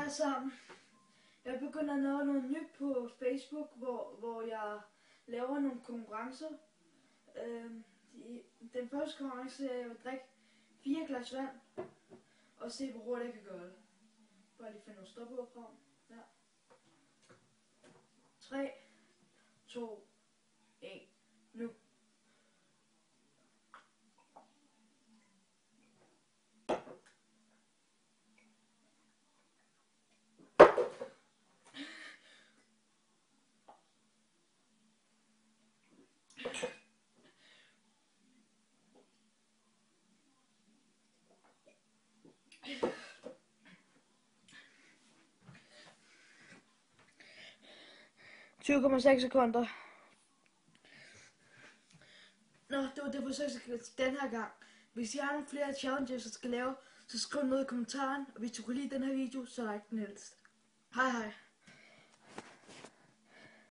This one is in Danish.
alle sammen. Jeg begynder at lave noget nyt på Facebook, hvor jeg laver nogle konkurrencer. Den første konkurrence er, at jeg vil drikke 4 glas vand og se, hvor hurtigt jeg kan gøre det. Bare lige finde noget stopord frem. Ja. 3, 2, 1, nu. ...20,6 sekunder. Nå, det var det forsøg den her gang. Hvis I har nogle flere challenges, jeg skal lave, så skriv noget i kommentaren. Og hvis du kunne lide den her video, så like den helst. Hej hej.